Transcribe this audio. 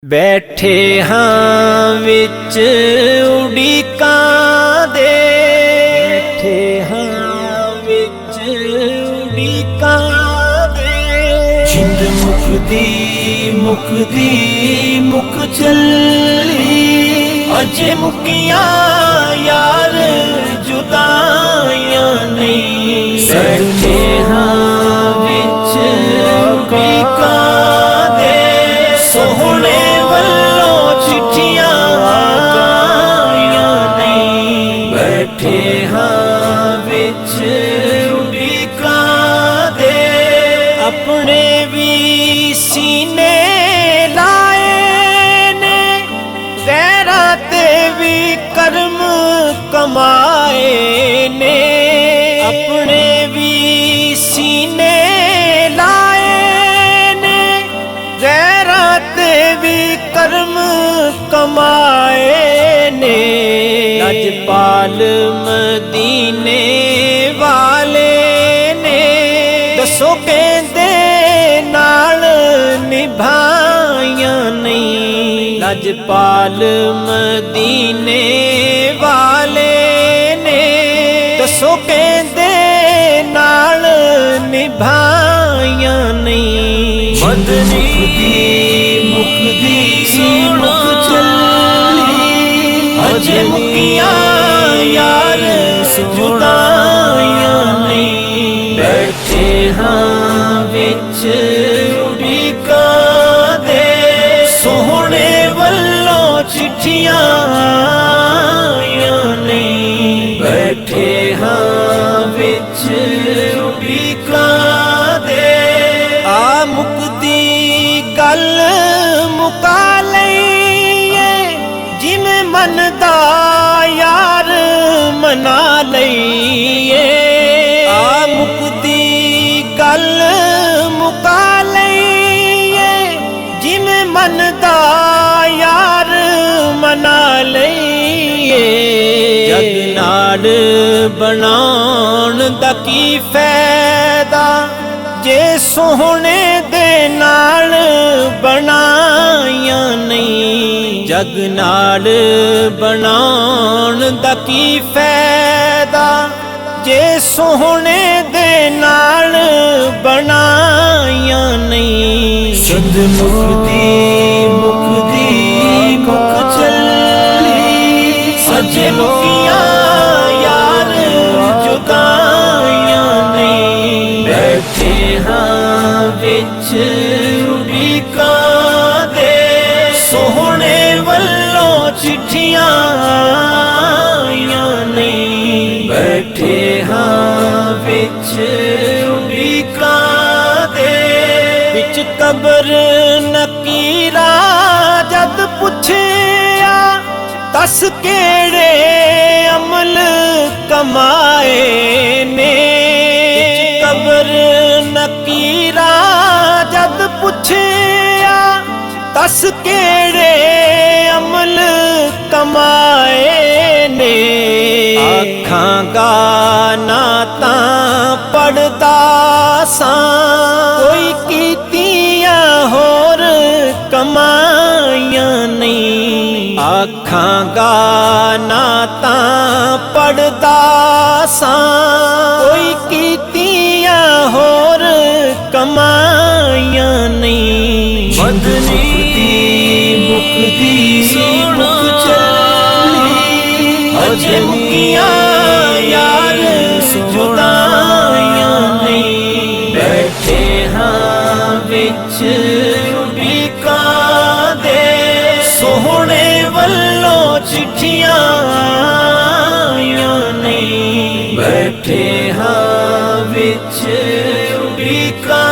ਬੈਠੇ ਹਾਂ ਵਿੱਚ ਉਡੀਕਾਂ ਦੇ, ਬੈਠੇ ਹਾਂ ਵਿੱਚ ਉਡੀਕਾਂ ਦੇ। ਜਿੰਦ ਮੁੱਕਦੀ ਮੁੱਕਦੀ ਮੁੱਕ ਚੱਲੀ, ਅਜੇ ਮੁੱਕੀਆਂ ਯਾਰ ਜੁਦਾਈਆਂ ਨਹੀਂ। ਬੈਠੇ ਹਾਂ ਵਿੱਚ ਉਡੀਕਾਂ ਦੇ, ਸੋਹਣੇ ਬੈਠੇ ਹਾਂ ਵਿੱਚ ਉਡੀਕਾਂ ਦੇ। ਆਪਣੇ ਵੀ ਸੀਨੇ ਲਾਏ ਨੇ, ਗੈਰਾਂ ਤੇ ਵੀ ਕਰਮ ਕਮਾਏ ਨੇ। ਆਪਣੇ ਵੀ ਸੀਨੇ ਲਾਏ ਨੇ, ਗੈਰਾਂ ਤੇ ਵੀ ਕਰਮ ਕਮਾਏ ਨੇ। ਲਜਪਾਲ ਮਦੀਨੇ ਵਾਲੇ ਨੇ, ਦੱਸੋ ਕਹਿੰਦੇ ਨਾਲ ਨਿਭਾਈਆਂ ਨਹੀਂ। ਲਜਪਾਲ ਮਦੀਨੇ ਵਾਲੇ ਨੇ, ਦੱਸੋ ਕਹਿੰਦੇ ਨਾਲ ਨਿਭਾਈਆਂ ਨਹੀਂ। ਮਦਨੀ ਮੁੱਕਦੀ ਮੁੱਕ ਚੱਲੀ, ਅਜੇ ਮੁੱਕੀਆਂ ਯਾਰ ਜੁਦਾਈਆਂ ਨਹੀਂ। ਬੈਠੇ ਹਾਂ ਵਿੱਚ ਉਡੀਕਾਂ ਦੇ, ਸੋਹਣੇ ਵੱਲੋਂ ਚਿੱਠੀਆਂ ਆਈਆਂ ਨਹੀਂ। ਬੈਠੇ ਹਾਂ ਵਿੱਚ ਉਡੀਕਾਂ ਦੇ। ਆ ਮੁੱਕਦੀ ਗੱਲ ਮੁਕਾ ਲਈਏ, ਜਿਵੇਂ ਮਨ ਦਾ ਯਾਰ ਮਨਾ ਲਈਏ। ਆ ਮੁੱਕਦੀ ਗੱਲ ਮੁਕਾ ਲਈਏ, ਜਿਵੇਂ ਮਨ ਦਾ ਯਾਰ ਮਨਾ ਲਈਏ। ਜਗ ਨਾਲ ਬਣਾਉਣ ਦਾ ਕੀ ਫਾਇਦਾ, ਜੇ ਸੋਹਣੇ ਦੇ ਨਾਲ ਬਣਾਈਆਂ ਨਹੀਂ। ਜਗ ਨਾਲ ਬਣਾਉਣ ਦਾ ਕੀ ਫਾਇਦਾ, ਜੇ ਸੋਹਣੇ ਦੇ ਨਾਲ ਬਣਾਈਆਂ ਨਹੀਂ। ਜਿੰਦ ਮੁੱਕਦੀ ਮੁੱਕਦੀ ਮੁੱਕ ਚੱਲੀ, ਅਜੇ ਮੁੱਕੀਆਂ ਯਾਰ ਜੁਦਾਈਆਂ ਨਹੀਂ। ਬੈਠੇ ਹਾਂ ਵਿੱਚ ਉਡੀਕਾਂ ਦੇ, ਸੋਹਣੇ ਵੱਲੋਂ ਚਿੱਠੀਆਂ ਆਈਆਂ ਨਹੀਂ। ਬੈਠੇ ਹਾਂ ਵਿੱਚ ਉਡੀਕਾਂ ਦੇ। ਵਿੱਚ ਕਬਰ ਨਕੀਰਾ ਜਦ ਪੁੱਛਿਆ, ਦੱਸ ਕਿਹੜੇ ਅਮਲ ਕਮਾਏ ਨੇ। ਵਿੱਚ ਕਬਰ ਨਕੀਰਾ ਜਦ ਪੁੱਛਿਆ, ਦੱਸ ਕਿਹੜੇ ਅਮਲ ਕਮਾਏ ਨੇ। ਆਖਾਂਗਾ ਨਾ ਤਾਂ ਪੜਦਾ ਸਾਂ, ਕੋਈ ਕੀਤੀਆਂ ਹੋਰ ਕਮਾਈਆਂ ਨਹੀਂ। ਆਖਾਂਗਾ ਨਾ ਤਾਂ ਪੜਦਾ ਸਾਂ, ਕੋਈ ਕੀਤੀਆਂ ਹੋਰ ਕਮਾਈਆਂ ਨਹੀਂ। ਮਦਨੀ ਮੁੱਕਦੀ ਮੁੱਕ ਚੱਲੀ, ਅਜੇ ਮੁੱਕੀਆਂ ਯਾਰ ਜੁਦਾਈਆਂ ਨਹੀਂ। ਬੈਠੇ ਹਾਂ ਵਿੱਚ ਉਡੀਕਾਂ ਦੇ, ਸੋਹਣੇ ਵੱਲੋਂ ਚਿੱਠੀਆਂ ਆਈਆਂ ਨਹੀਂ। ਬੈਠੇ ਹਾਂ ਵਿੱਚ ਉਡੀਕਾਂ